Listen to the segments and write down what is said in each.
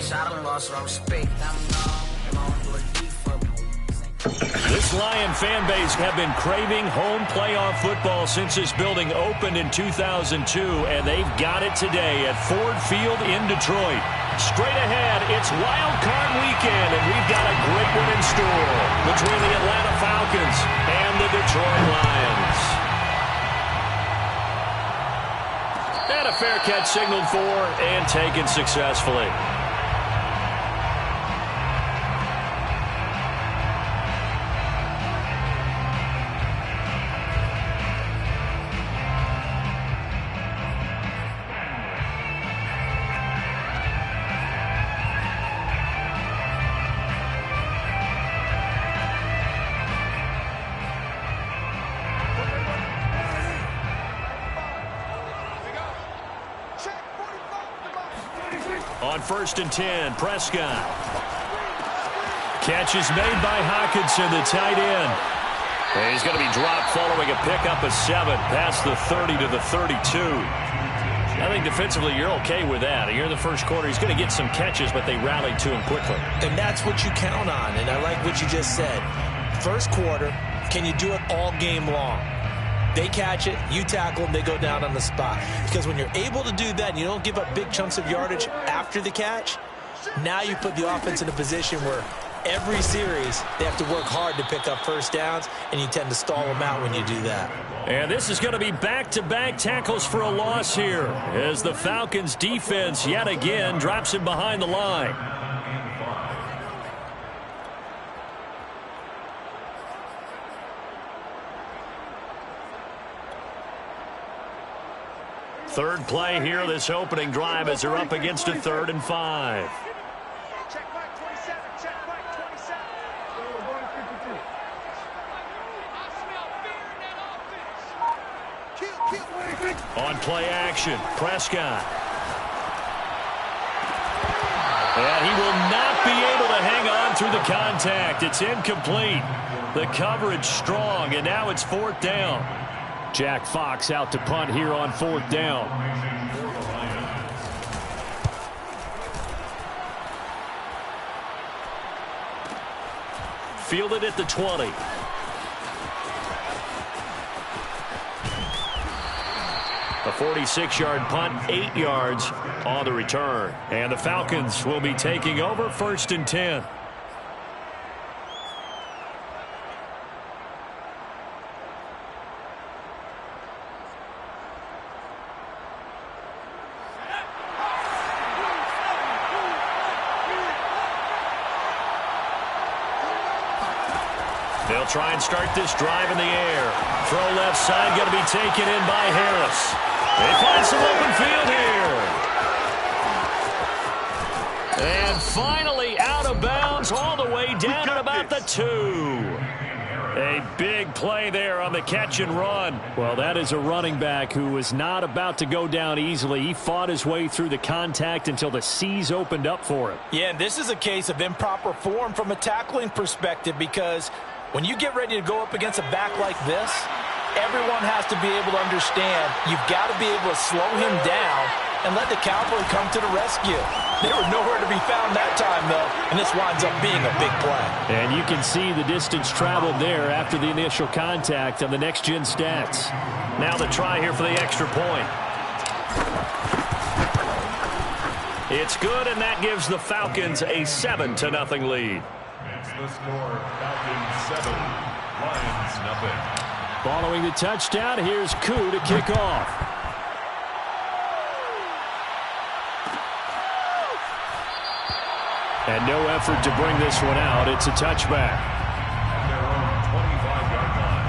This Lion fan base have been craving home playoff football since this building opened in 2002, and they've got it today at Ford Field in Detroit. Straight ahead, it's Wild Card Weekend, and we've got a great one in store between the Atlanta Falcons and the Detroit Lions. And a fair catch signaled for and taken successfully. On 1st and 10, Prescott. Catch is made by Hockenson, the tight end. And he's going to be dropped following a pickup of 7 past the 30 to the 32. I think defensively you're okay with that. Here in the first quarter, he's going to get some catches, but they rallied to him quickly. And that's what you count on, and I like what you just said. First quarter, can you do it all game long? They catch it, you tackle them, they go down on the spot. Because when you're able to do that and you don't give up big chunks of yardage after the catch, now you put the offense in a position where every series they have to work hard to pick up first downs, and you tend to stall them out when you do that. And this is going to be back-to-back tackles for a loss here as the Falcons defense yet again drops him behind the line. Third play here, this opening drive as they're up against a 3rd and 5. Check back 27. Check back 27. On play action, Prescott. And he will not be able to hang on through the contact. It's incomplete. The coverage strong, and now it's 4th down. Jack Fox out to punt here on 4th down. Fielded at the 20. A 46-yard punt, 8 yards on the return. And the Falcons will be taking over 1st and 10. They'll try and start this drive in the air. Throw left side, going to be taken in by Harris. They find some open field here. And finally out of bounds all the way down at about the 2. A big play there on the catch and run. Well, that is a running back who was not about to go down easily. He fought his way through the contact until the seas opened up for him. Yeah, and this is a case of improper form from a tackling perspective, because when you get ready to go up against a back like this, everyone has to be able to understand you've got to be able to slow him down and let the cavalry come to the rescue. They were nowhere to be found that time, though, and this winds up being a big play. And you can see the distance traveled there after the initial contact on the next-gen stats. Now the try here for the extra point. It's good, and that gives the Falcons a 7-0 lead. The score, Falcons 7, Lions nothing. Following the touchdown, here's Koo to kick off. And no effort to bring this one out. It's a touchback. At their own 25-yard line.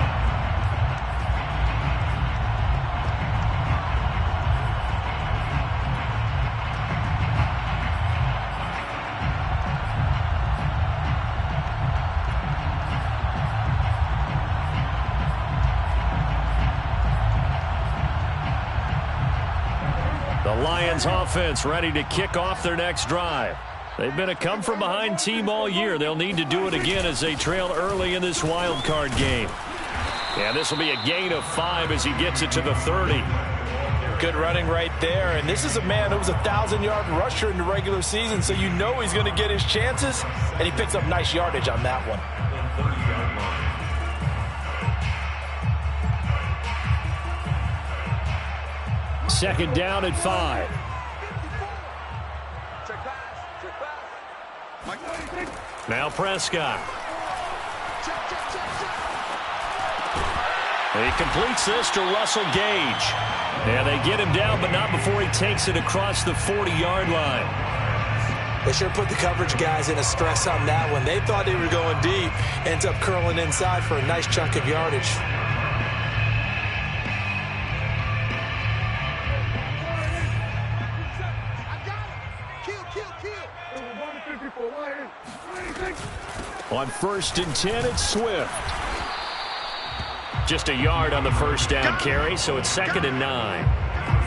The Lions offense ready to kick off their next drive. They've been a come-from-behind team all year. They'll need to do it again as they trail early in this wild card game. And this will be a gain of 5 as he gets it to the 30. good running right there. And this is a man who was a 1,000-yard rusher in the regular season, so you know he's going to get his chances. And he picks up nice yardage on that one. 30-yard line. Second down at 5. Now Prescott. He completes this to Russell Gage. And they get him down, but not before he takes it across the 40-yard line. They sure put the coverage guys in a stress on that one. They thought they were going deep. Ends up curling inside for a nice chunk of yardage. On 1st and 10, it's Swift. Just a yard on the first down carry, so it's 2nd and 9.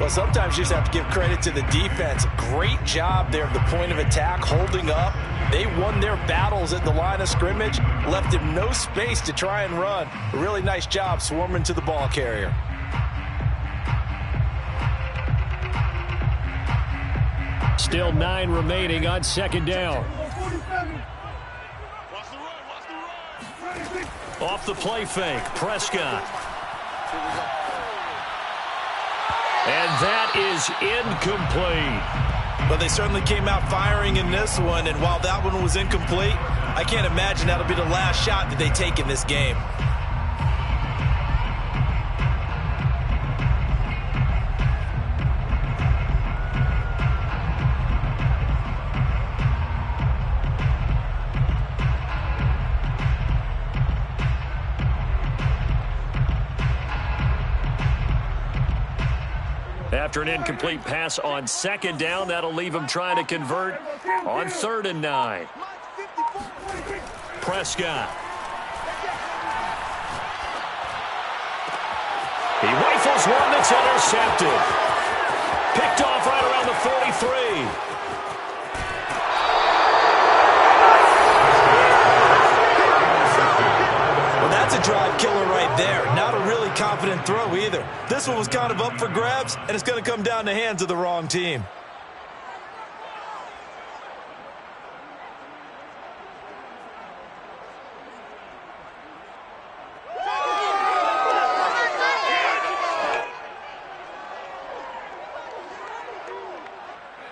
Well, sometimes you just have to give credit to the defense. Great job there at the point of attack, holding up. They won their battles at the line of scrimmage, left him no space to try and run. A really nice job swarming to the ball carrier. Still 9 remaining on 2nd down. Off the play fake, Prescott. And that is incomplete. But they certainly came out firing in this one, and while that one was incomplete, I can't imagine that'll be the last shot that they take in this game. After an incomplete pass on 2nd down, that'll leave him trying to convert on 3rd and 9. Prescott. He rifles one that's intercepted. Picked off right around the 43. Well, that's a drive killer right there. Not a really confident throw either. This one was kind of up for grabs, and it's going to come down the hands of the wrong team.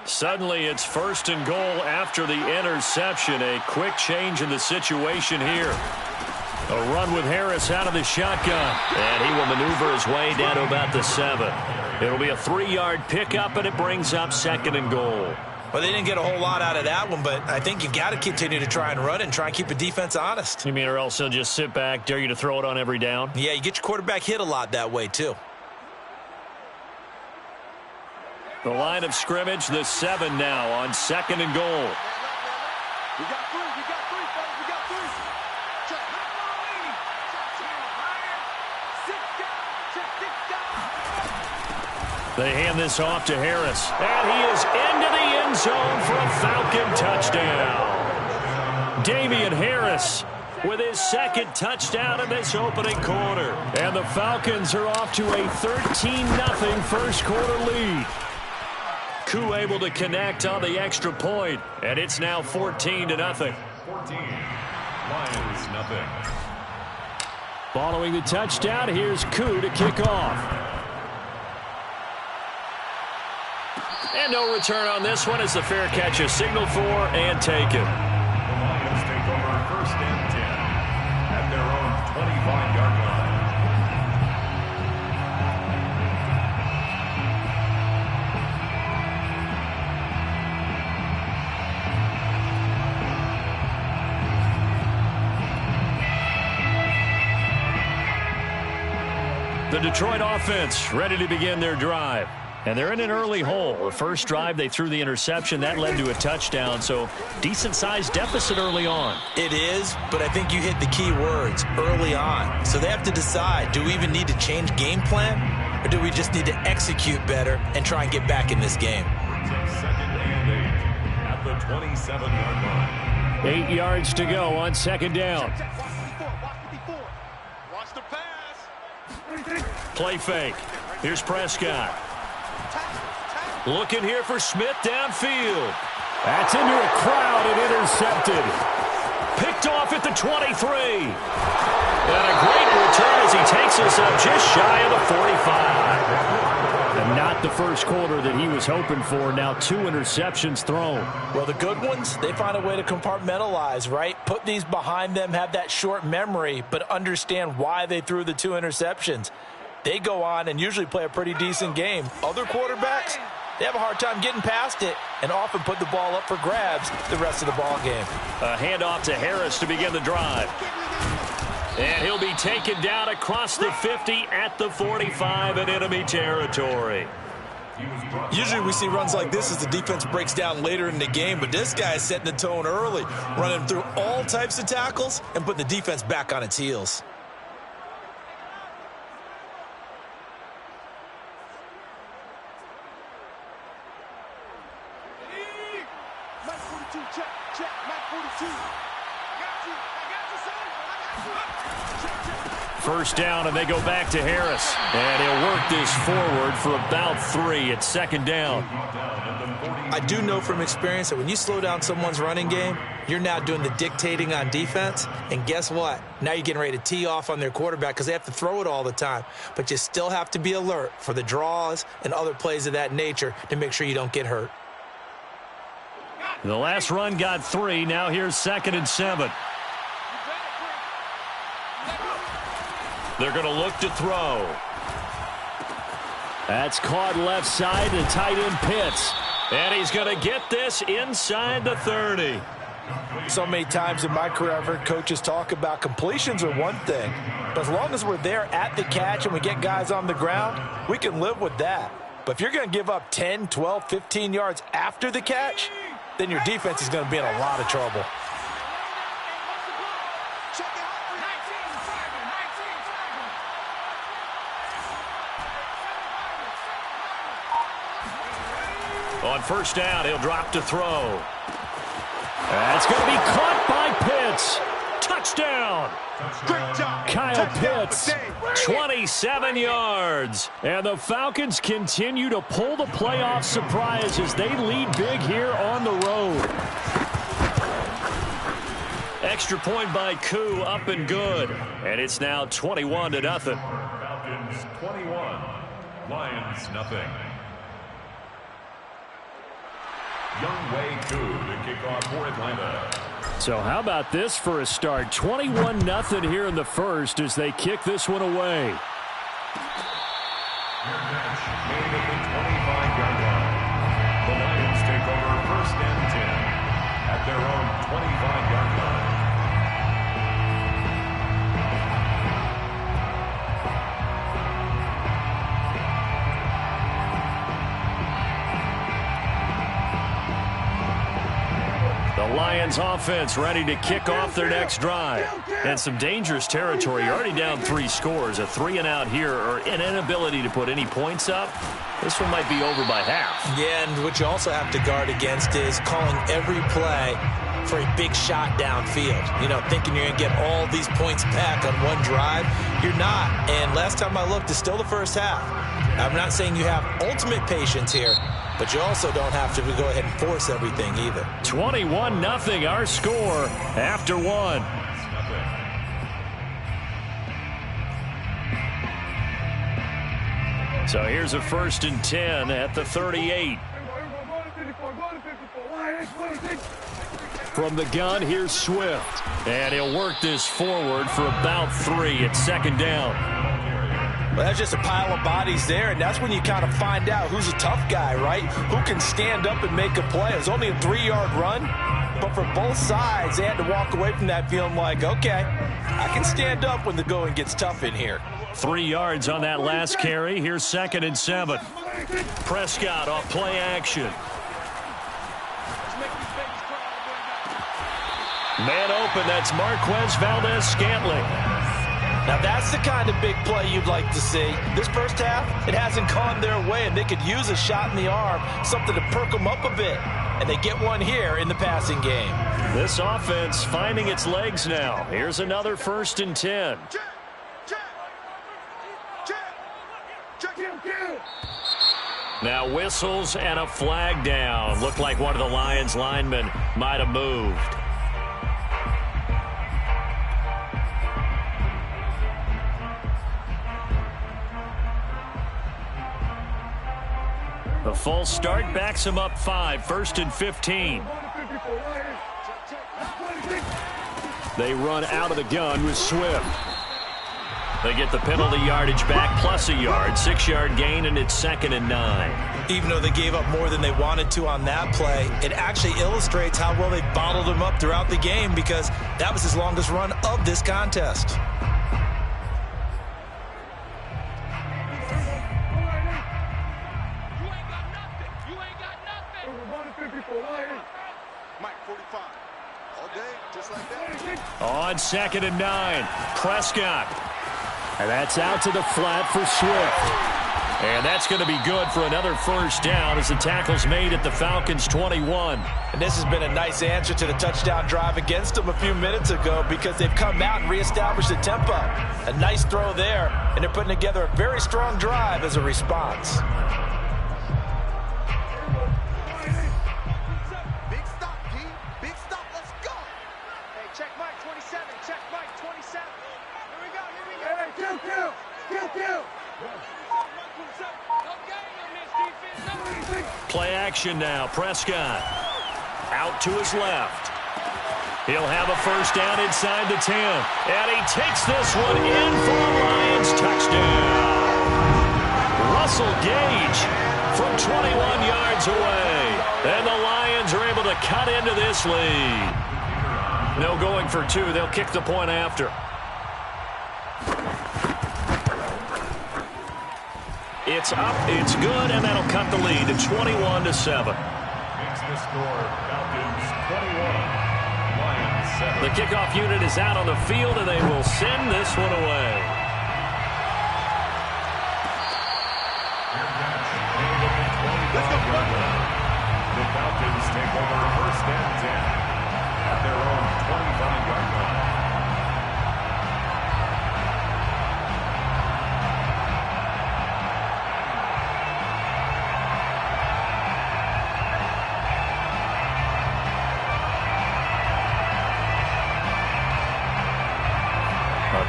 Suddenly, it's 1st and goal after the interception. A quick change in the situation here. A run with Harris out of the shotgun. And he will maneuver his way down to about the 7. It'll be a 3-yard pickup, and it brings up 2nd and goal. Well, they didn't get a whole lot out of that one, but I think you've got to continue to try and run and try and keep the defense honest. You mean or else he'll just sit back, dare you to throw it on every down? Yeah, you get your quarterback hit a lot that way, too. The line of scrimmage, the 7 now on 2nd and goal. We got 3, we got 3, fellas, we got 3. Check They hand this off to Harris, and he is into the end zone for a Falcon touchdown. Damian Harris with his 2nd touchdown in this opening quarter. And the Falcons are off to a 13-0 first quarter lead. Koo able to connect on the extra point, and it's now 14-0. 14. Lions, nothing. Following the touchdown, here's Koo to kick off. And no return on this one as the fair catch is signaled for and taken. The Lions take over 1st and 10 at their own 25-yard line. The Detroit offense ready to begin their drive. And they're in an early hole. The first drive, they threw the interception. That led to a touchdown, so decent-sized deficit early on. It is, but I think you hit the key words, early on. So they have to decide, do we even need to change game plan, or do we just need to execute better and try and get back in this game? It's 2nd and 8 at the 27-yard line. 8 yards to go on 2nd down. Watch the pass. Play fake. Here's Prescott. Looking here for Smith downfield. That's into a crowd and intercepted. Picked off at the 23. And a great return as he takes us up just shy of the 45. And not the first quarter that he was hoping for. Now 2 interceptions thrown. Well, the good ones, they find a way to compartmentalize, right? Put these behind them, have that short memory, but understand why they threw the 2 interceptions. They go on and usually play a pretty decent game. Other quarterbacks, they have a hard time getting past it and often put the ball up for grabs the rest of the ball game. A handoff to Harris to begin the drive. And he'll be taken down across the 50 at the 45 in enemy territory. Usually we see runs like this as the defense breaks down later in the game, but this guy is setting the tone early, running through all types of tackles and putting the defense back on its heels. Mike 42, check, check, Mike 42. First down, and they go back to Harris. And he'll work this forward for about 3 at second down. I do know from experience that when you slow down someone's running game, you're now doing the dictating on defense. And guess what? Now you're getting ready to tee off on their quarterback because they have to throw it all the time. But you still have to be alert for the draws and other plays of that nature to make sure you don't get hurt. The last run got 3. Now here's 2nd and 7. They're going to look to throw. That's caught left side to tight end Pitts. And he's going to get this inside the 30. So many times in my career I've heard coaches talk about completions are one thing. But as long as we're there at the catch and we get guys on the ground, we can live with that. But if you're going to give up 10, 12, 15 yards after the catch, then your defense is going to be in a lot of trouble. On first down, he'll drop to throw. That's going to be caught by Pitts. Touchdown. Great job. Kyle Pitts, 27 yards. And the Falcons continue to pull the playoff surprise as they lead big here on the road. Extra point by Koo, up and good. And it's now 21-0. Falcons 21, Lions nothing. Young Wei Koo to kick off for Atlanta. So how about this for a start? 21-0 here in the first as they kick this one away. Your match made at the 25-yard line. The Lions take over 1st and 10 at their own 25-yard line. The Lions offense ready to kick off their next drive. And some dangerous territory. You're already down 3 scores. A 3-and-out here or an inability to put any points up. This one might be over by half. Yeah, and what you also have to guard against is calling every play for a big shot downfield. You know, thinking you're going to get all these points back on one drive. You're not. And last time I looked, it's still the first half. I'm not saying you have ultimate patience here, but you also don't have to go ahead and force everything either. 21-0 our score after 1. So here's a 1st and 10 at the 38. From the gun, here's Swift. And he'll work this forward for about 3 at second down. Well, that's just a pile of bodies there, and that's when you kind of find out who's a tough guy, right? Who can stand up and make a play. It was only a 3-yard run, but for both sides, they had to walk away from that feeling like, okay, I can stand up when the going gets tough in here. 3 yards on that last carry. Here's 2nd and 7. Prescott off play action. Man open, that's Marquez Valdez-Scantling. Now that's the kind of big play you'd like to see. This first half, it hasn't gone their way, and they could use a shot in the arm, something to perk them up a bit. And they get one here in the passing game. This offense finding its legs now. Here's another 1st and 10. Now whistles and a flag down. Looked like one of the Lions linemen might have moved. The full start backs him up 5, 1st and 15. They run out of the gun with Swift. They get the penalty yardage back plus a yard, 6-yard gain, and it's 2nd and 9. Even though they gave up more than they wanted to on that play, it actually illustrates how well they bottled him up throughout the game because that was his longest run of this contest. On 2nd and 9, Prescott. And that's out to the flat for Swift. And that's going to be good for another first down as the tackle's made at the Falcons' 21. And this has been a nice answer to the touchdown drive against them a few minutes ago because they've come out and reestablished the tempo. A nice throw there, and they're putting together a very strong drive as a response. Big stop, P. Big stop. Let's go. Hey, check Mike 27. Check Mike 27. Here we go. Here we go. Hey, kill. Play action now. Prescott out to his left. He'll have a first down inside the 10. And he takes this one in for a Lions touchdown. Russell Gage from 21 yards away. And the Lions are able to cut into this lead. No going for 2. They'll kick the point after. It's up, it's good, and that'll cut the lead to 21-7. Makes the score Falcons 21, Lions 7. The kickoff unit is out on the field, and they will send this one away. The Falcons take over 1st and 10 at their own 25-yard line.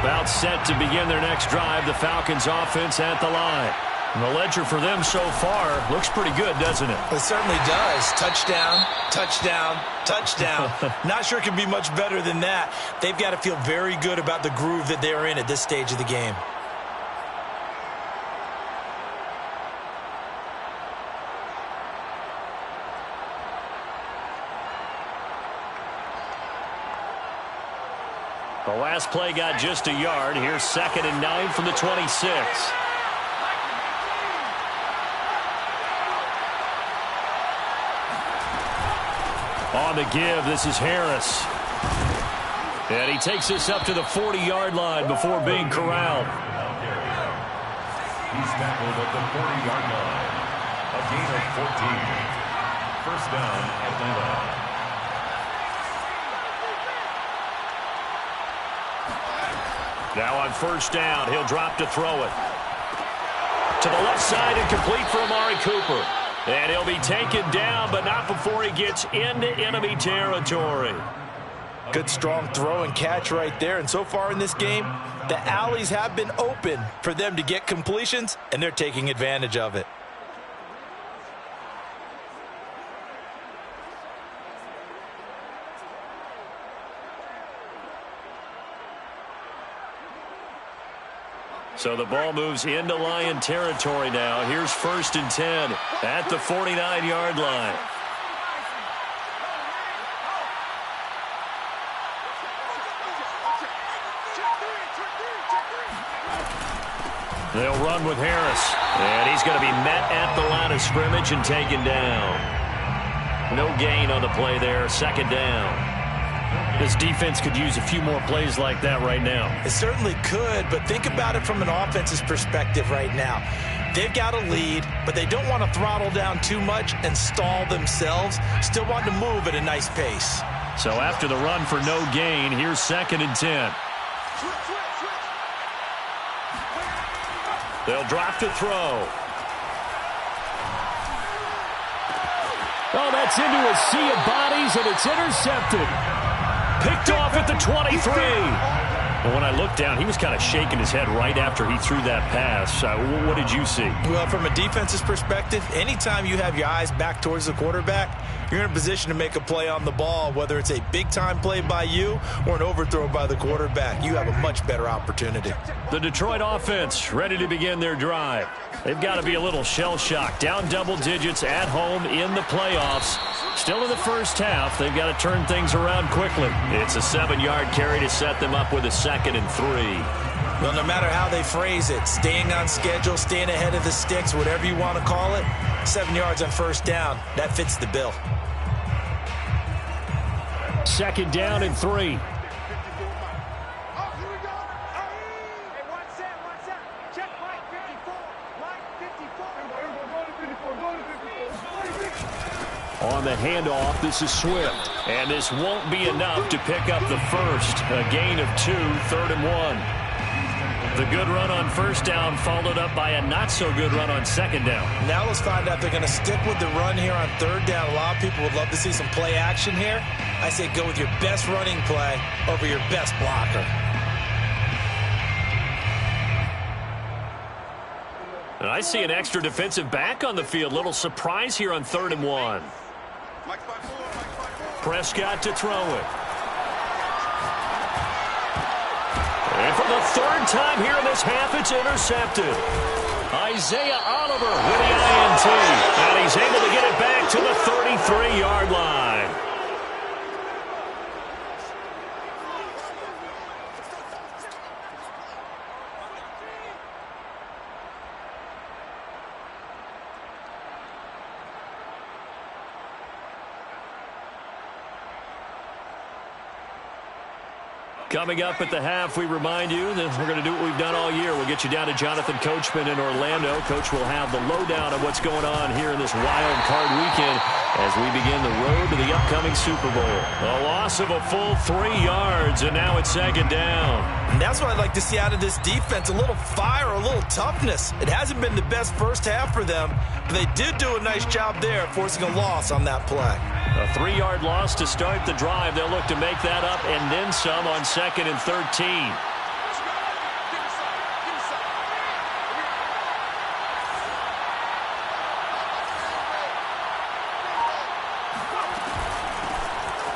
About set to begin their next drive, the Falcons offense at the line. And the ledger for them so far looks pretty good, doesn't it? It certainly does. Touchdown, touchdown, touchdown. Not sure it can be much better than that. They've got to feel very good about the groove that they're in at this stage of the game. The last play got just a yard. Here's 2nd and 9 from the 26. On the give, this is Harris. And he takes this up to the 40-yard line before being corralled. He's tackled at the 40-yard line. A gain of 14. First down, Atlanta. Now on first down, he'll drop to throw it. To the left side and complete for Amari Cooper. And he'll be taken down, but not before he gets into enemy territory. Good strong throw and catch right there. And so far in this game, the alleys have been open for them to get completions, and they're taking advantage of it. So the ball moves into Lion territory now. Here's 1st and 10 at the 49-yard line. They'll run with Harris. And he's going to be met at the line of scrimmage and taken down. No gain on the play there. 2nd down. This defense could use a few more plays like that right now. It certainly could, but think about it from an offense's perspective right now. They've got a lead, but they don't want to throttle down too much and stall themselves. Still want to move at a nice pace. So after the run for no gain, here's 2nd and 10. They'll drop to throw. Oh, that's into a sea of bodies, and it's intercepted. Picked off at the 23. Well, when I looked down, he was kind of shaking his head right after he threw that pass. What did you see? Well, from a defense's perspective, anytime you have your eyes back towards the quarterback, you're in a position to make a play on the ball, whether it's a big-time play by you or an overthrow by the quarterback. You have a much better opportunity. The Detroit offense ready to begin their drive. They've got to be a little shell-shocked. Down double digits at home in the playoffs. Still in the first half, they've got to turn things around quickly. It's a 7-yard carry to set them up with a 2nd and 3. Well, no matter how they phrase it, staying on schedule, staying ahead of the sticks, whatever you want to call it, 7 yards on first down, that fits the bill. 2nd down and 3. On the handoff, this is Swift. And this won't be enough to pick up the first. A gain of 2, 3rd and 1. The good run on first down followed up by a not-so-good run on 2nd down. Now let's find out if they're going to stick with the run here on 3rd down. A lot of people would love to see some play action here. I say go with your best running play over your best blocker. And I see an extra defensive back on the field. Little surprise here on 3rd and 1. Prescott to throw it. And for the 3rd time here in this half, it's intercepted. Isaiah Oliver with the INT. And he's able to get it back to the 33-yard line. Coming up at the half, we remind you that we're going to do what we've done all year. We'll get you down to Jonathan Coachman in Orlando. Coach will have the lowdown of what's going on here in this wild card weekend as we begin the road to the upcoming Super Bowl. A loss of a full 3 yards, and now it's 2nd down. And that's what I'd like to see out of this defense, a little fire, a little toughness. It hasn't been the best first half for them, but they did do a nice job there forcing a loss on that play. A 3-yard loss to start the drive. They'll look to make that up and then some on 2nd and 13.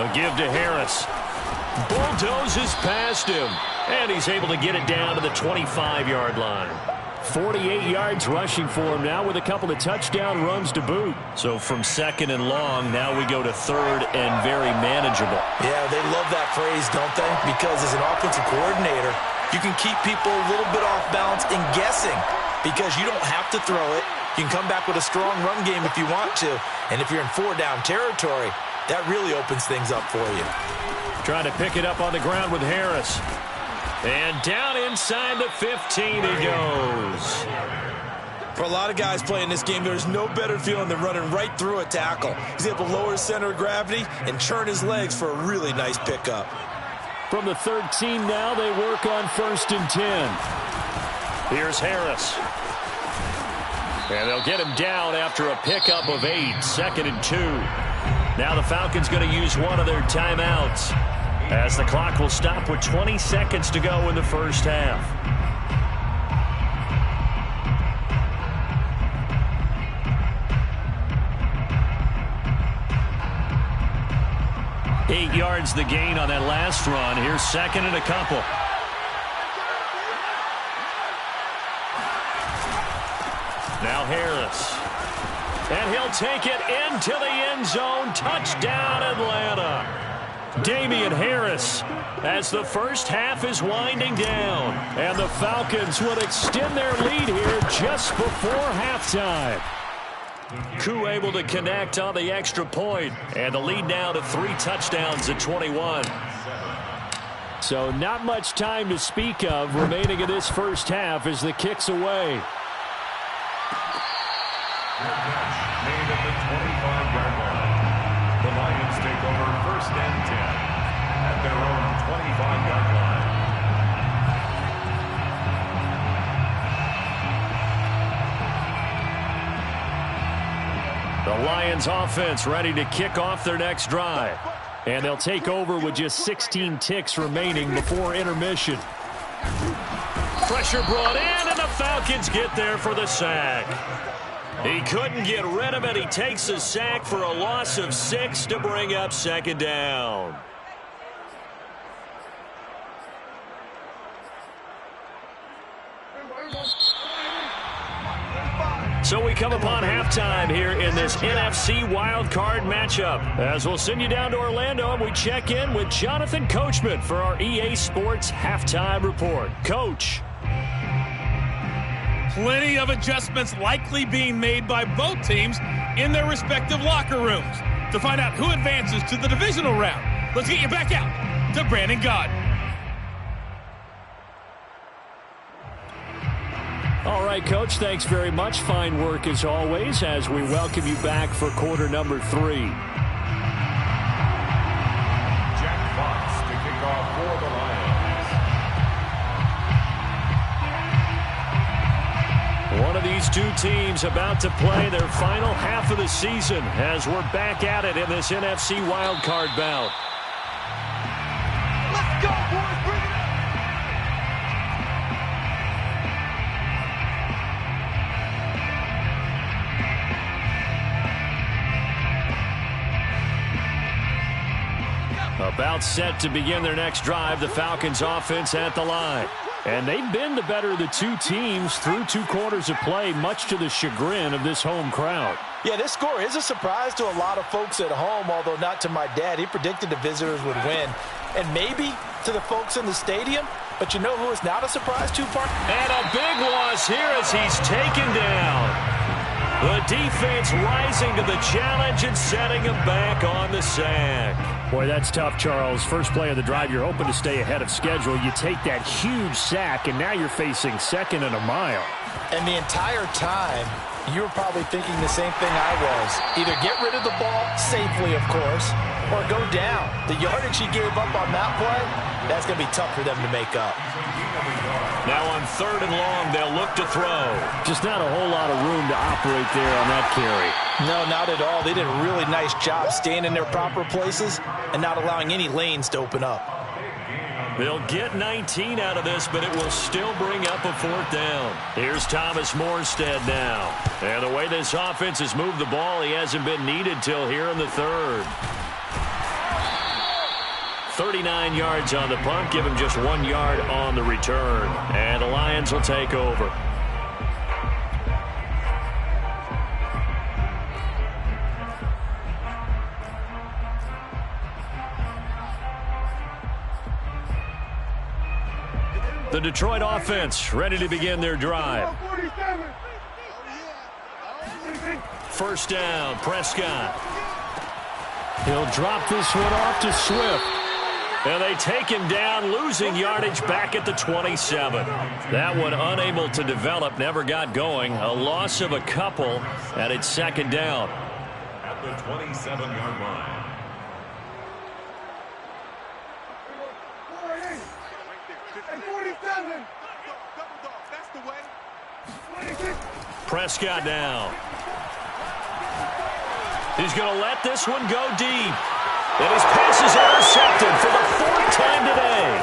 A give to Harris. Bulldozes past him. And he's able to get it down to the 25-yard line. 48 yards rushing for him now with a couple of touchdown runs to boot. So from 2nd and long, now we go to 3rd and very manageable. Yeah, they love that phrase, don't they? Because as an offensive coordinator, you can keep people a little bit off balance and guessing because you don't have to throw it. You can come back with a strong run game if you want to. And if you're in 4-down territory, that really opens things up for you. Trying to pick it up on the ground with Harris. And down inside the 15 he goes. For a lot of guys playing this game, there's no better feeling than running right through a tackle. He's able to lower his center of gravity and churn his legs for a really nice pickup. From the 13 now, they work on 1st and 10. Here's Harris. And they'll get him down after a pickup of 8, 2nd and 2. Now the Falcons going to use one of their timeouts as the clock will stop with 20 seconds to go in the first half. Eight yards the gain on that last run. Here's 2nd and a couple. Now Harris. And he'll take it into the end zone. Touchdown, Atlanta. Damian Harris as the first half is winding down. And the Falcons would extend their lead here just before halftime. Koo able to connect on the extra point. And the lead now to 3 touchdowns at 21. So not much time to speak of remaining in this first half as the kick's away. Made at the 25-yard line. The Lions take over 1st and 10 at their own 25-yard line. The Lions offense ready to kick off their next drive. And they'll take over with just 16 ticks remaining before intermission. Pressure brought in, and the Falcons get there for the sack. He couldn't get rid of it. He takes a sack for a loss of 6 to bring up second down. So we come upon halftime here in this NFC wildcard matchup. As we'll send you down to Orlando, and we check in with Jonathan Coachman for our EA Sports Halftime Report. Coach. Plenty of adjustments likely being made by both teams in their respective locker rooms. To find out who advances to the divisional round, let's get you back out to Brandon Gaudin. All right, Coach, thanks very much. Fine work as always as we welcome you back for quarter number 3. Jack Fox to kick off for the Lions. One of these two teams about to play their final half of the season as we're back at it in this NFC wildcard bout. Let's go, boys. Bring it up. About set to begin their next drive, the Falcons offense at the line. And they've been the better of the two teams through 2 quarters of play, much to the chagrin of this home crowd. Yeah, this score is a surprise to a lot of folks at home, although not to my dad. He predicted the visitors would win. And maybe to the folks in the stadium, but you know who is not a surprise to, Park? And a big loss here as he's taken down. The defense rising to the challenge and setting him back on the sack. Boy, that's tough, Charles. First play of the drive, you're hoping to stay ahead of schedule. You take that huge sack, and now you're facing 2nd and a mile. And the entire time, you were probably thinking the same thing I was. Either get rid of the ball, safely, of course, or go down. The yardage he gave up on that play, that's going to be tough for them to make up. Now on 3rd and long, they'll look to throw. Just not a whole lot of room to operate there on that carry. No, not at all. They did a really nice job staying in their proper places and not allowing any lanes to open up. They'll get 19 out of this, but it will still bring up a 4th down. Here's Thomas Morstead now. And the way this offense has moved the ball, he hasn't been needed till here in the 3rd. 39 yards on the punt, give him just 1 yard on the return. And the Lions will take over. The Detroit offense ready to begin their drive. 1st down, Prescott. He'll drop this one off to Swift. And they take him down, losing yardage back at the 27. That one unable to develop, never got going. A loss of a couple, and it's 2nd down. At the 27-yard line. Prescott now. He's going to let this one go deep. And his pass is intercepted for the 4th time today.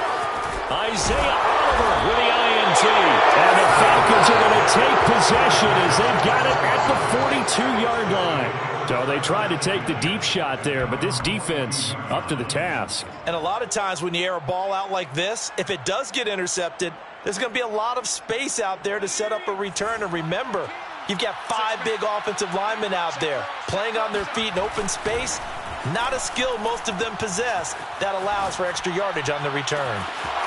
Isaiah Oliver with the INT. And the Falcons are going to take possession as they've got it at the 42-yard line. So they tried to take the deep shot there, but this defense up to the task. And a lot of times when you air a ball out like this, if it does get intercepted, there's going to be a lot of space out there to set up a return. And remember, you've got 5 big offensive linemen out there playing on their feet in open space. Not a skill most of them possess that allows for extra yardage on the return.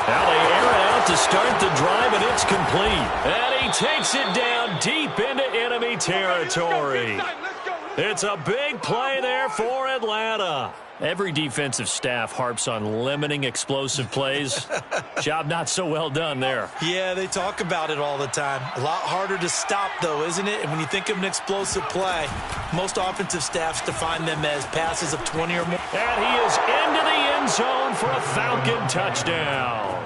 Now they air it out to start the drive, and it's complete. And he takes it down deep into enemy territory. It's a big play there for Atlanta. Every defensive staff harps on limiting explosive plays. Job not so well done there. Yeah, they talk about it all the time. A lot harder to stop, though, isn't it? And when you think of an explosive play, most offensive staffs define them as passes of 20 or more. And he is into the end zone for a Falcon touchdown.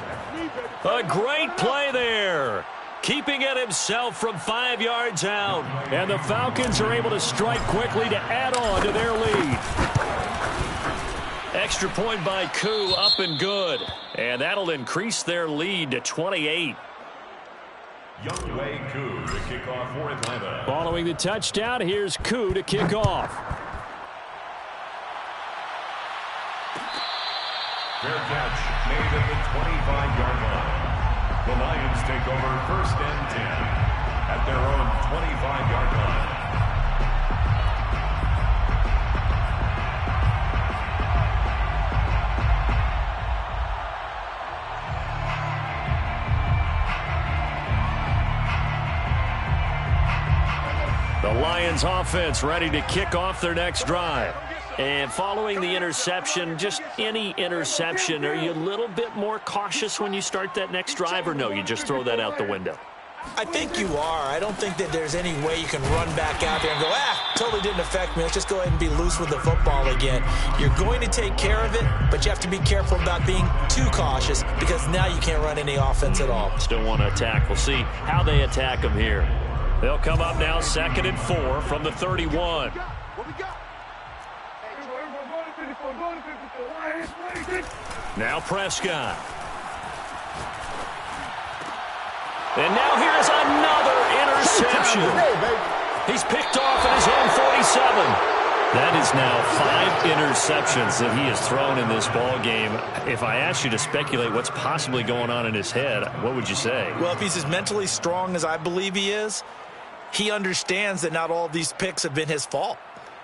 A great play there. keeping it himself from 5 yards out. And the Falcons are able to strike quickly to add on to their lead. Extra point by Koo, up and good. And that'll increase their lead to 28. Youngway Koo to kick off for Atlanta. Following the touchdown, here's Koo to kick off. Fair catch made at the 25-yard line. The Lions take over 1st and 10 at their own 25-yard line. The Lions offense ready to kick off their next drive. And following the interception, just any interception, are you a little bit more cautious when you start that next drive, or no, you just throw that out the window? I think you are. I don't think that there's any way you can run back out there and go, totally didn't affect me. Let's just go ahead and be loose with the football again. You're going to take care of it, but you have to be careful about being too cautious because now you can't run any offense at all. Still want to attack. We'll see how they attack them here. They'll come up now 2nd and 4 from the 31. What we got? Now Prescott. And now here's another interception. He's picked off at his own 47. That is now 5 interceptions that he has thrown in this ball game. If I asked you to speculate what's possibly going on in his head, what would you say? Well, if he's as mentally strong as I believe he is, he understands that not all of these picks have been his fault.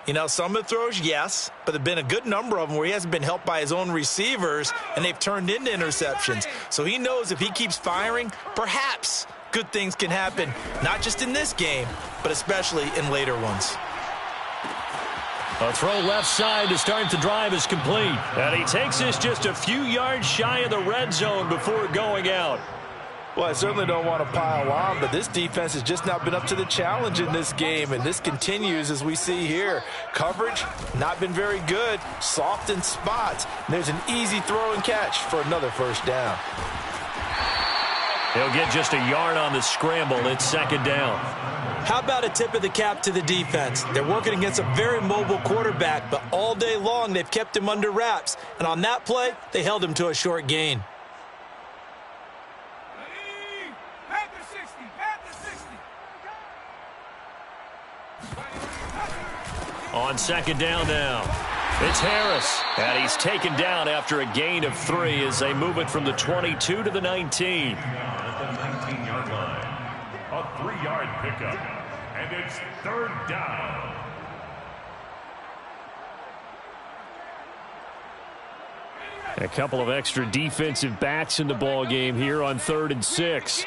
You know, some of the throws, yes, but there have been a good number of them where he hasn't been helped by his own receivers, and they've turned into interceptions. So he knows if he keeps firing, perhaps good things can happen, not just in this game, but especially in later ones. A throw left side to start the drive is complete. And he takes this just a few yards shy of the red zone before going out. Well, I certainly don't want to pile on, but this defense has just not been up to the challenge in this game, and this continues as we see here. Coverage, not been very good, soft in spots. And there's an easy throw and catch for another 1st down. He'll get just a yard on the scramble. It's 2nd down. How about a tip of the cap to the defense? They're working against a very mobile quarterback, but all day long they've kept him under wraps. And on that play, they held him to a short gain. On 2nd down now, it's Harris, and he's taken down after a gain of 3 as they move it from the 22 to the 19. At the 19-yard line, a 3-yard pickup, and it's 3rd down. A couple of extra defensive backs in the ball game here on 3rd and 6.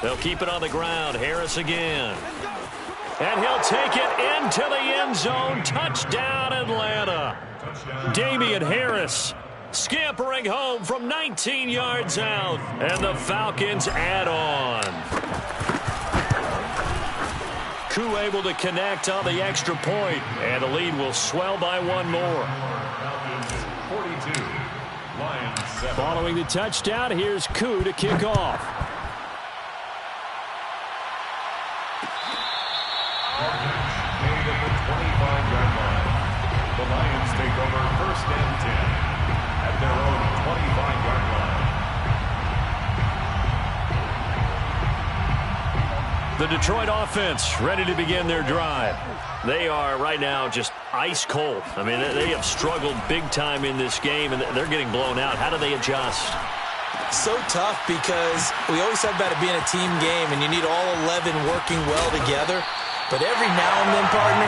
They'll keep it on the ground. Harris again. And he'll take it into the end zone. Touchdown, Atlanta. Damian Harris scampering home from 19 yards out. And the Falcons add on. Koo able to connect on the extra point. And the lead will swell by 1 more. 42, Lions 7. Following the touchdown, here's Koo to kick off. Made at the 25-yard line. The Lions take over 1st and 10 at their own 25-yard line. The Detroit offense ready to begin their drive. They are right now just ice cold. I mean, they have struggled big time in this game, and they're getting blown out. How do they adjust? So tough because we always talk about it being a team game, and you need all 11 working well together. But every now and then, partner,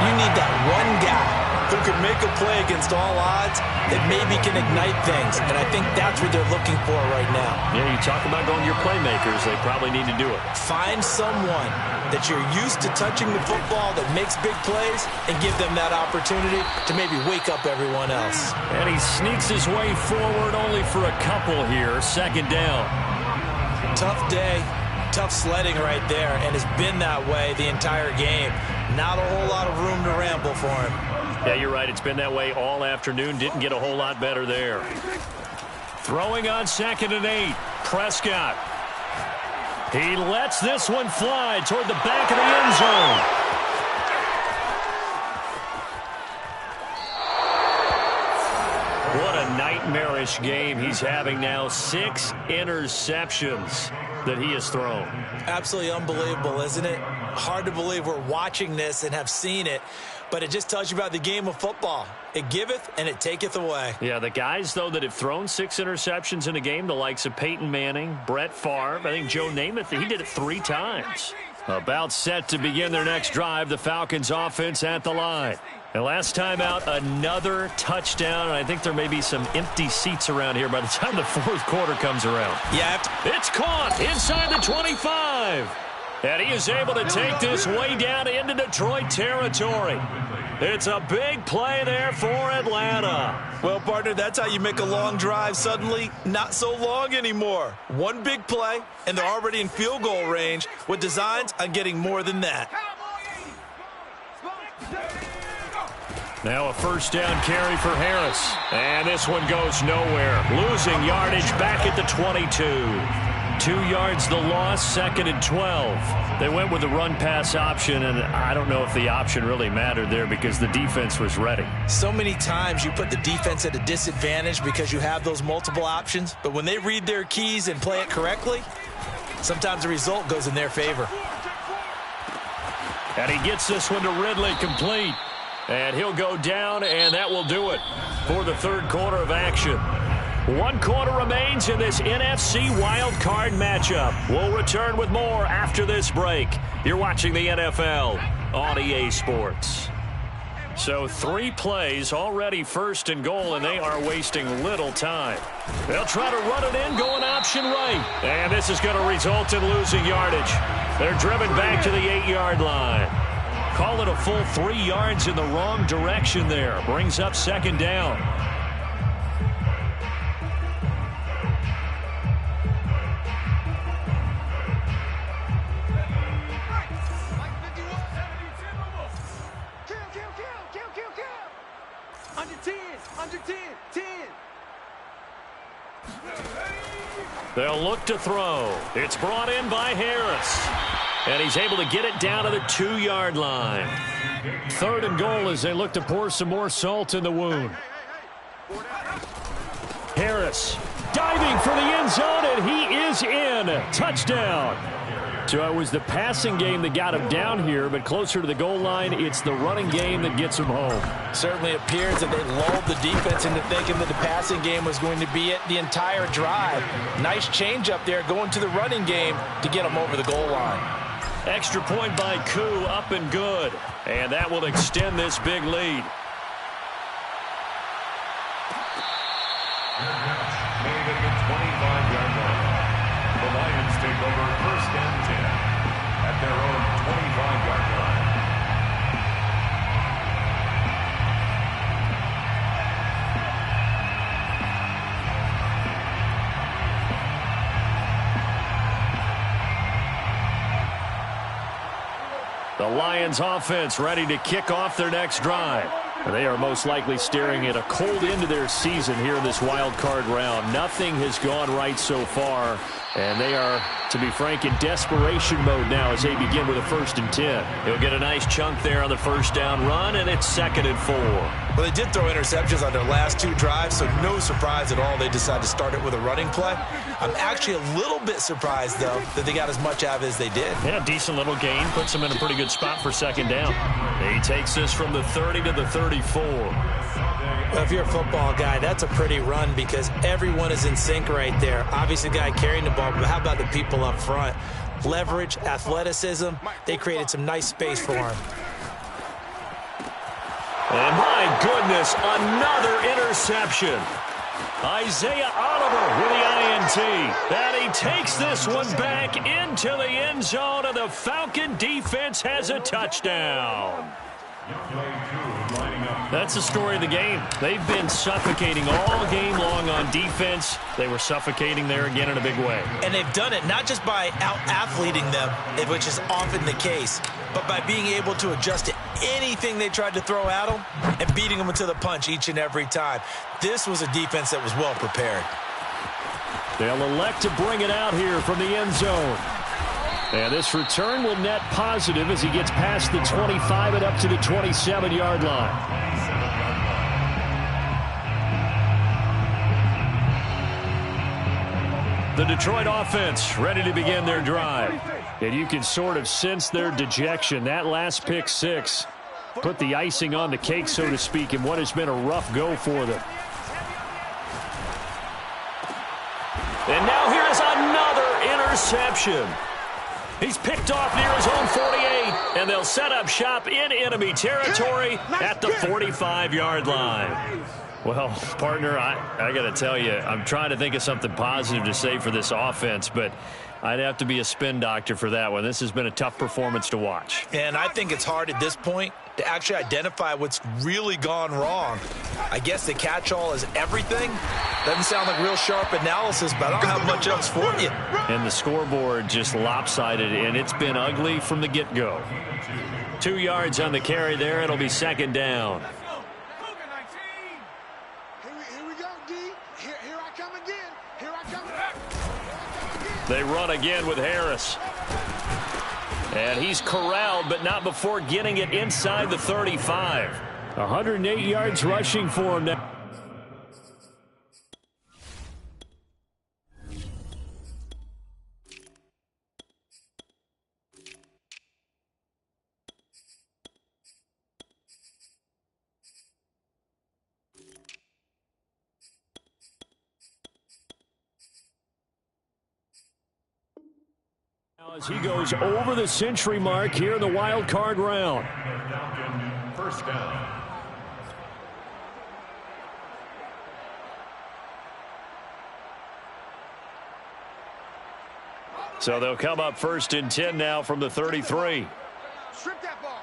you need that one guy who can make a play against all odds that maybe can ignite things. And I think that's what they're looking for right now. Yeah, you talk about going to your playmakers. They probably need to do it. Find someone that you're used to touching the football that makes big plays and give them that opportunity to maybe wake up everyone else. And he sneaks his way forward only for a couple here. 2nd down. Tough day. Tough sledding right there, and it's been that way the entire game. Not a whole lot of room to ramble for him. Yeah, you're right. It's been that way all afternoon. Didn't get a whole lot better there. Throwing on 2nd and 8. Prescott He lets this one fly toward the back of the end zone. What a nightmarish game he's having now. 6 interceptions that he has thrown. Absolutely unbelievable, isn't it? Hard to believe we're watching this and have seen it, but it just tells you about the game of football. It giveth and it taketh away. Yeah, the guys, though, that have thrown 6 interceptions in a game, the likes of Peyton Manning, Brett Favre, I think Joe Namath, he did it 3 times. About set to begin their next drive, the Falcons offense at the line. And last time out, another touchdown, and I think there may be some empty seats around here by the time the fourth quarter comes around. Yeah. It's caught inside the 25. And he is able to take this way down into Detroit territory. It's a big play there for Atlanta. Well, partner, that's how you make a long drive suddenly not so long anymore. One big play, and they're already in field goal range with designs on getting more than that. Now a first down carry for Harris. And this one goes nowhere. Losing yardage back at the 22. 2 yards the loss, 2nd and 12. They went with the run-pass option, and I don't know if the option really mattered there because the defense was ready. So many times you put the defense at a disadvantage because you have those multiple options, but when they read their keys and play it correctly, sometimes the result goes in their favor. And he gets this one to Ridley complete. And he'll go down, and that will do it for the third quarter of action. 1 quarter remains in this NFC wildcard matchup. We'll return with more after this break. You're watching the NFL on EA Sports. So 3 plays, already 1st and goal, and they are wasting little time. They'll try to run it in, going option right. And this is going to result in losing yardage. They're driven back to the 8-yard line. Call it a full 3 yards in the wrong direction there. Brings up 2nd down. Under 10, under 10, 10. They'll look to throw. It's brought in by Harris. And he's able to get it down to the 2-yard line. 3rd and goal as they look to pour some more salt in the wound. Harris diving for the end zone, and he is in. Touchdown. So it was the passing game that got him down here, but closer to the goal line, it's the running game that gets him home. Certainly appears that they lulled the defense into thinking that the passing game was going to be it the entire drive. Nice change up there going to the running game to get him over the goal line. Extra point by Koo, up and good. And that will extend this big lead. Made at the 25-yard line. The Lions take over 1st and 10 at their own 25-yard line. The Lions offense ready to kick off their next drive. They are most likely staring at a cold end to their season here in this wild card round. Nothing has gone right so far, and they are, to be frank, in desperation mode now as they begin with a 1st and 10. He'll get a nice chunk there on the 1st down run, and it's 2nd and 4. Well, they did throw interceptions on their last 2 drives, so no surprise at all they decided to start it with a running play. I'm actually a little bit surprised, though, that they got as much out of it as they did. Yeah, decent little gain. Puts them in a pretty good spot for 2nd down. He takes this from the 30 to the 34. Well, if you're a football guy, that's a pretty run because everyone is in sync right there. Obviously, the guy carrying the ball, but how about the people up front? Leverage, athleticism, they created some nice space for him. And my goodness, another interception. Isaiah Oliver with the INT. And he takes this one back into the end zone, and the Falcon defense has a touchdown. That's the story of the game. They've been suffocating all game long on defense. They were suffocating there again in a big way. And they've done it not just by out-athleting them, which is often the case, but by being able to adjust to anything they tried to throw at them and beating them into the punch each and every time. This was a defense that was well prepared. They'll elect to bring it out here from the end zone. And this return will net positive as he gets past the 25 and up to the 27-yard line. The Detroit offense ready to begin their drive. And you can sort of sense their dejection. That last pick six put the icing on the cake, so to speak, in what has been a rough go for them. And now here is another interception. He's picked off near his own 48, and they'll set up shop in enemy territory at the 45-yard line. Well, partner, I got to tell you, I'm trying to think of something positive to say for this offense, but I'd have to be a spin doctor for that one. This has been a tough performance to watch. And I think it's hard at this point to actually identify what's really gone wrong. I guess the catch-all is everything. Doesn't sound like real sharp analysis, but I don't have much else for you. And the scoreboard just lopsided, and it's been ugly from the get-go. 2 yards on the carry there. It'll be second down. Here we go, D. Here I come again. Here I come again. They run again with Harris. And he's corralled, but not before getting it inside the 35. 108 yards rushing for him now. As he goes over the century mark here in the wild card round. First down. So they'll come up first and 10 now from the 33. Strip that ball.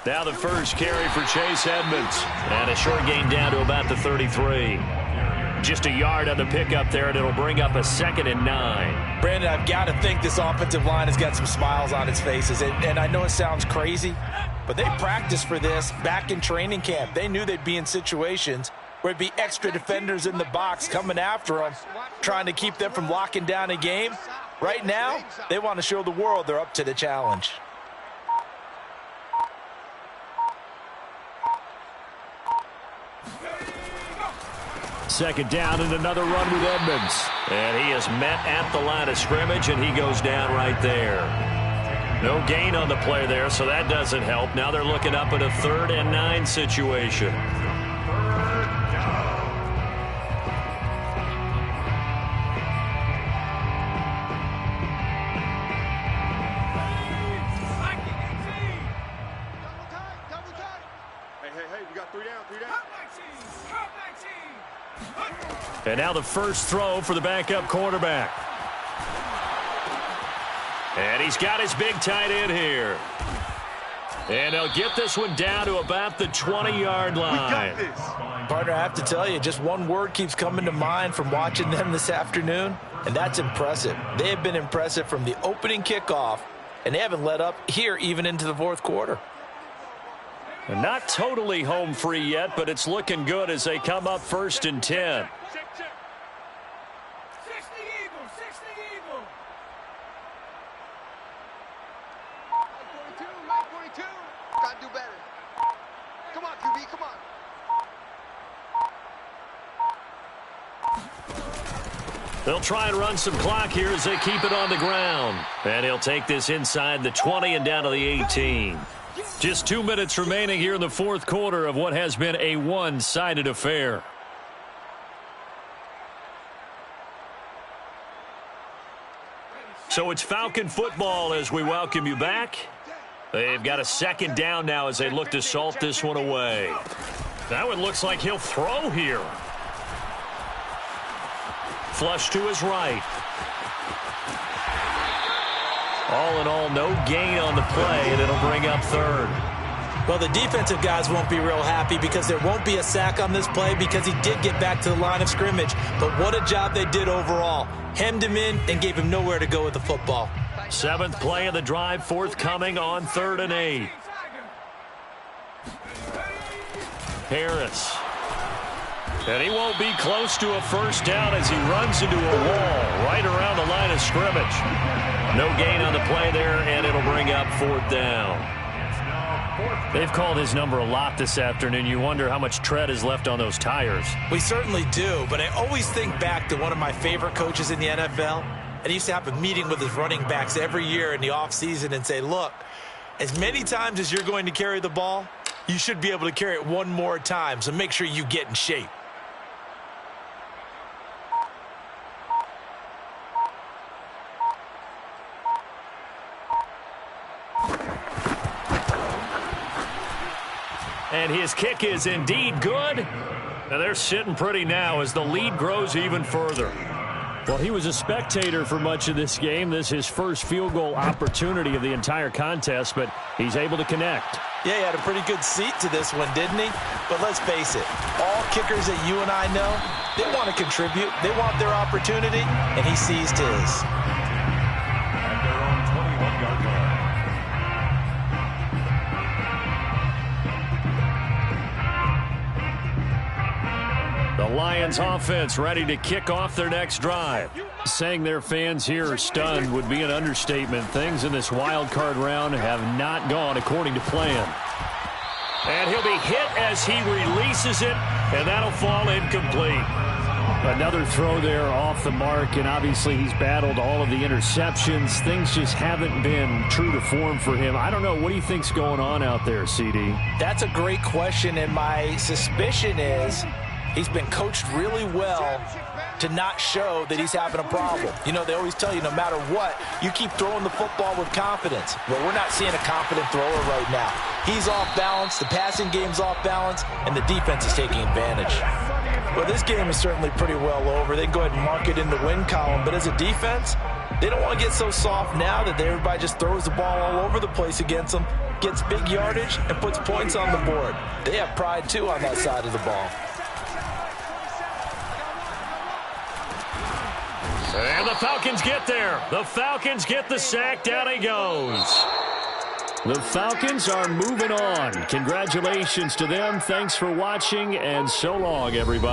Now the first carry for Chase Edmonds. And a short gain down to about the 33. Just a yard on the pickup there, and it'll bring up a 2nd and 9. Brandon, I've got to think this offensive line has got some smiles on its faces. And I know it sounds crazy, but they practiced for this back in training camp. They knew they'd be in situations where it'd be extra defenders in the box coming after them, trying to keep them from locking down a game. Right now, they want to show the world they're up to the challenge. Second down and another run with Edmonds. And he is met at the line of scrimmage, and he goes down right there. No gain on the play there, so that doesn't help. Now they're looking up at a 3rd and 9 situation. Double tight. Hey, we got 3 down. And now the first throw for the backup quarterback. And he's got his big tight end here. And they'll get this one down to about the 20-yard line. Partner, I have to tell you, just one word keeps coming to mind from watching them this afternoon, and that's impressive. They have been impressive from the opening kickoff, and they haven't let up here even into the 4th quarter. And not totally home free yet, but it's looking good as they come up first and 10. Gotta do better. Come on, QB, come on. They'll try and run some clock here as they keep it on the ground. And he'll take this inside the 20 and down to the 18. Just 2 minutes remaining here in the 4th quarter of what has been a one-sided affair. So it's Falcon football as we welcome you back. They've got a 2nd down now as they look to salt this one away. That one looks like he'll throw here. Flush to his right. All in all, no gain on the play, and it'll bring up 3rd. Well, the defensive guys won't be real happy because there won't be a sack on this play because he did get back to the line of scrimmage. But what a job they did overall. Hemmed him in and gave him nowhere to go with the football. 7th play of the drive, forthcoming on 3rd and 8. Harris And he won't be close to a first down as he runs into a wall right around the line of scrimmage. No gain on the play there, and it'll bring up 4th down. They've called his number a lot this afternoon. You wonder how much tread is left on those tires. We certainly do, but I always think back to one of my favorite coaches in the NFL. And he used to have a meeting with his running backs every year in the offseason and say, look, as many times as you're going to carry the ball, you should be able to carry it one more time, so make sure you get in shape. And his kick is indeed good. And they're sitting pretty now as the lead grows even further. Well, he was a spectator for much of this game. This is his first field goal opportunity of the entire contest, but he's able to connect. Yeah, he had a pretty good seat to this one, didn't he? But let's face it, all kickers that you and I know, they want to contribute. They want their opportunity, and he seized his. At their own 21-yard line. The Lions offense ready to kick off their next drive. Saying their fans here are stunned would be an understatement. Things in this wild card round have not gone according to plan. And he'll be hit as he releases it, and that'll fall incomplete. Another throw there off the mark, and obviously he's battled all of the interceptions. Things just haven't been true to form for him. I don't know. What do you think's going on out there, CD? That's a great question, and my suspicion is he's been coached really well to not show that he's having a problem. You know, they always tell you no matter what, you keep throwing the football with confidence. Well, we're not seeing a confident thrower right now. He's off balance, the passing game's off balance, and the defense is taking advantage. Well, this game is certainly pretty well over. They can go ahead and mark it in the win column, but as a defense, they don't want to get so soft now that everybody just throws the ball all over the place against them, gets big yardage, and puts points on the board. They have pride, too, on that side of the ball. And the Falcons get there. The Falcons get the sack. Down he goes. The Falcons are moving on. Congratulations to them. Thanks for watching, and so long, everybody.